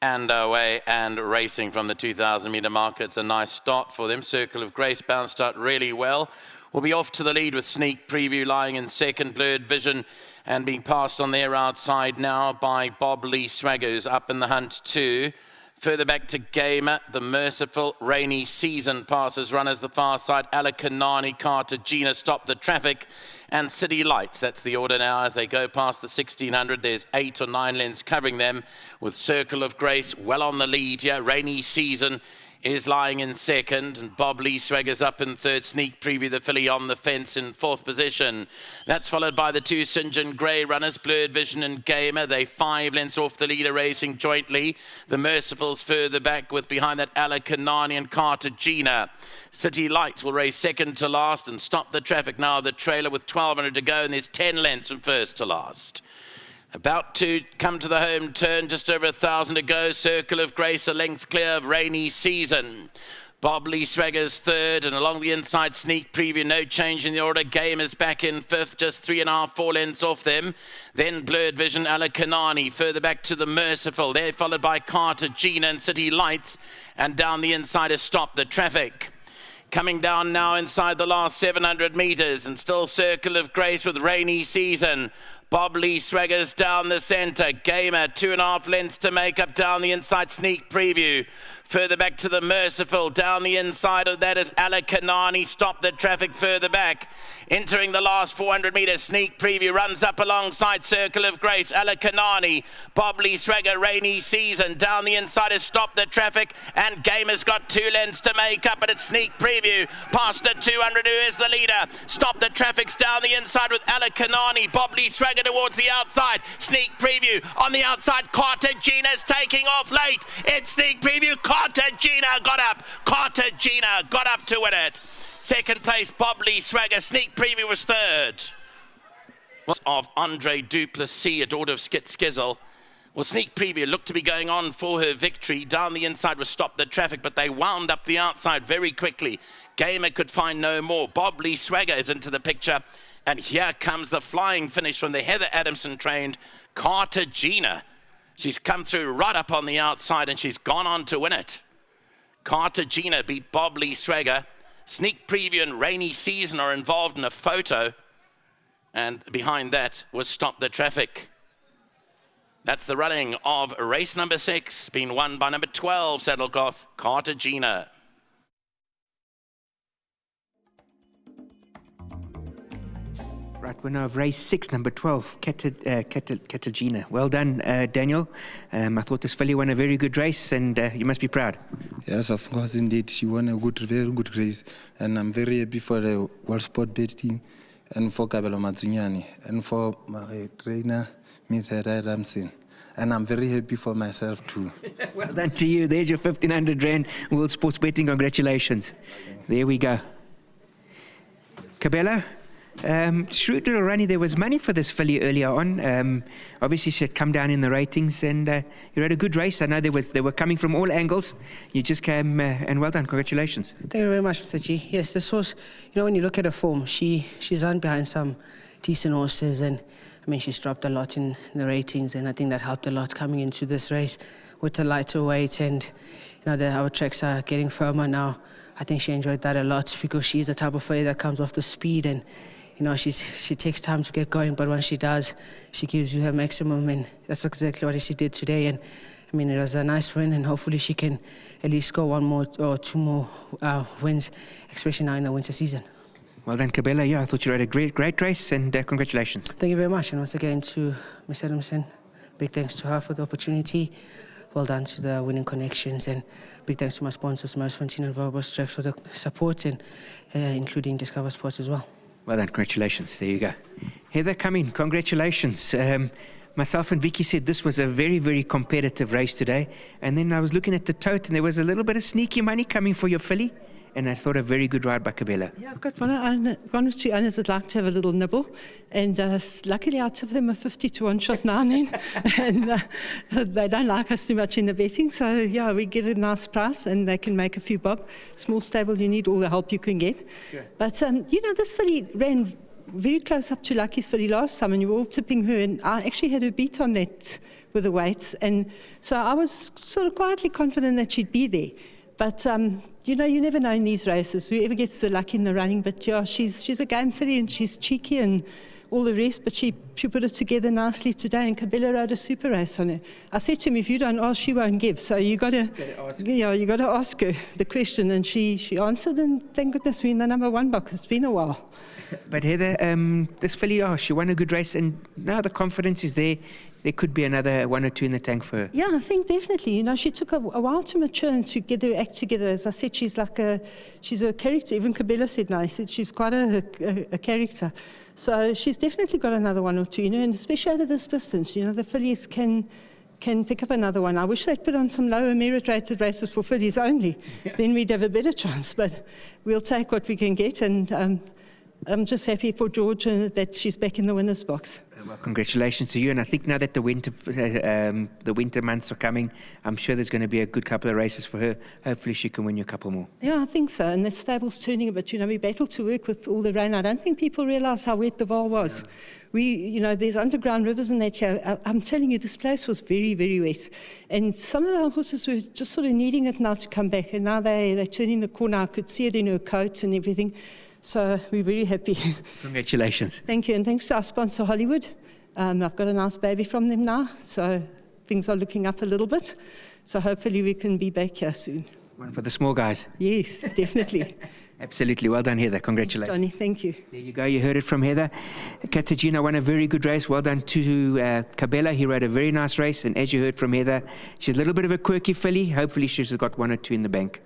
and away and racing from the 2,000 metre mark. It's a nice start for them. Circle of Grace bounced out really well. Will be off to the lead with Sneak Preview lying in second. Blurred Vision and being passed on their outside now by Bob Lee Swaggers up in the hunt too. Further back to Gamer, the Merciful, Rainy Season passes runners the far side. Alakanani, Cartagena stop the traffic, and City Lights. That's the order now as they go past the 1600. There's 8 or 9 lengths covering them, with Circle of Grace well on the lead here. Rainy Season is lying in second, and Bob Lee Swaggers up in third. Sneak Preview, the filly, on the fence in fourth position. That's followed by the two St. John Grey runners, Blurred Vision and Gamer. They 5 lengths off the leader, racing jointly. The Mercifuls further back, with behind that Alakanani and Cartagena. City Lights will race second to last and stop the traffic now. The trailer with 1,200 to go, and there's 10 lengths from first to last. About to come to the home turn, just over 1,000 to go. Circle of Grace a length clear of Rainy Season. Bob Lee Swaggers third, and along the inside Sneak Preview, no change in the order. Game is back in fifth, just 3.5, 4 lengths off them. Then Blurred Vision, Alakanani, further back to the Merciful. They're followed by Cartagena and City Lights, and down the inside is Stop the Traffic. Coming down now inside the last 700 metres, and still Circle of Grace with Rainy Season. Bob Lee Swaggers down the centre. Gamer, 2.5 lengths to make up down the inside. Sneak Preview. Further back to the Merciful. Down the inside of that is Alakanani. Stop the traffic further back. Entering the last 400 metres, Sneak Preview runs up alongside Circle of Grace. Alakanani, Bob Lee Swagger, Rainy Season. Down the inside is Stop the Traffic, and Gamer's got 2 lengths to make up, but it's Sneak Preview past the 200, who is the leader. Stop the Traffic's down the inside with Alakanani. Bob Lee Swagger towards the outside. Sneak Preview on the outside. Cartagena's taking off late. It's Sneak Preview. Cartagena got up. Cartagena got up to win it. Second place, Bob Lee Swagger. Sneak Preview was third. Of Andre Duplessis, a daughter of Skit Skizzle. Well, Sneak Preview looked to be going on for her victory. Down the inside was Stop the Traffic, but they wound up the outside very quickly. Gamer could find no more. Bob Lee Swagger is into the picture. And here comes the flying finish from the Heather Adamson trained Cartagena. She's come through right up on the outside, and she's gone on to win it. Cartagena beat Bob Lee Swagger. Sneak Preview and Rainy Season are involved in a photo, and behind that was Stop the Traffic. That's the running of race number 6, being won by number 12, Saddlegoth, Cartagena. Right, winner of race 6, number 12, Cartagena. Well done, Daniel. I thought this filly won a very good race, and you must be proud. Yes, of course, indeed. She won a very good race, and I'm very happy for the World Sport Betting and for Kabelo Matsunyani and for my trainer, Ms. Heather Adamson. And I'm very happy for myself too. Well done to you. There's your 1,500 Rand World Sports Betting. Congratulations. There we go. Kabela? Shrewd Little Runny, there was money for this filly earlier on. Obviously she had come down in the ratings, and you had a good race. I know they were coming from all angles. You just came, and well done. Congratulations. Thank you very much, Mr. G. Yes, this was, when you look at her form, she's run behind some decent horses, and I mean, she's dropped a lot in the ratings, and I think that helped a lot coming into this race with the lighter weight, and our tracks are getting firmer now. I think she enjoyed that a lot, because she's the type of filly that comes off the speed, and she takes time to get going, but when she does, she gives you her maximum, and that's exactly what she did today. And I mean, it was a nice win, and hopefully she can at least score 1 more or 2 more wins, especially now in the winter season. Well done, Kabela. Yeah, I thought you had a great race, and congratulations. Thank you very much, and once again to Ms. Adamson, big thanks to her for the opportunity. Well done to the Winning Connections, and big thanks to my sponsors, Maris Fontaine and Verbal Stress, for the support, and including Discover Sports as well. Well done, congratulations. There you go. Heather, come in. Congratulations. Myself and Vicky said this was a very, very competitive race today. And then I was looking at the tote, and there was a little bit of sneaky money coming for your filly. And I thought a very good ride by Kabela. Yeah, I've got one or two owners that like to have a little nibble. And luckily I took them a 50 to 1 shot 9 and they don't like us too much in the betting. So yeah, we get a nice price, and they can make a few bob. Small stable, you need all the help you can get. Sure. But this filly ran very close up to Lucky's filly last time, and you were all tipping her, and I actually had her beat on that with the weights, and so I was sort of quietly confident that she'd be there. But, you know, you never know in these races, whoever gets the luck in the running. But, yeah, she's a game filly and she's cheeky and all the rest, but she put it together nicely today, and Cabela rode a super race on her. I said to him, if you don't ask, she won't give. So you got to ask her the question, and she answered, and thank goodness we're in the #1 box. It's been a while. But Heather, this filly, she won a good race, and now the confidence is there. There could be another 1 or 2 in the tank for her. Yeah, I think definitely. You know, she took a while to mature and to get her act together. As I said, she's a character. Even Cabela said, no, he said she's quite a character. So she's definitely got another 1 or 2, you know, and especially over this distance. You know, the fillies can pick up another one. I wish they'd put on some lower merit-rated races for fillies only. Then we'd have a better chance. But we'll take what we can get, and I'm just happy for George that she's back in the winner's box. Well, congratulations to you. And I think now that the winter months are coming, I'm sure there's going to be a good couple of races for her. Hopefully she can win you a couple more. Yeah, I think so. And the stable's turning a bit. You know, we battled to work with all the rain. I don't think people realise how wet the vaal was. No. You know, there's underground rivers in that here. I'm telling you, this place was very, very wet. And some of our horses were just sort of needing it now to come back. And now they're turning the corner. I could see it in her coat and everything. So we're very happy. Congratulations. Thank you, and thanks to our sponsor, Hollywood. I've got a nice baby from them now, so things are looking up a little bit. So hopefully we can be back here soon. One for the small guys. Yes, definitely. Absolutely. Well done, Heather. Congratulations. Johnny, thank you. There you go. You heard it from Heather. Cartagena won a very good race. Well done to Cabela. He rode a very nice race. And as you heard from Heather, she's a little bit of a quirky filly. Hopefully she's got 1 or 2 in the bank.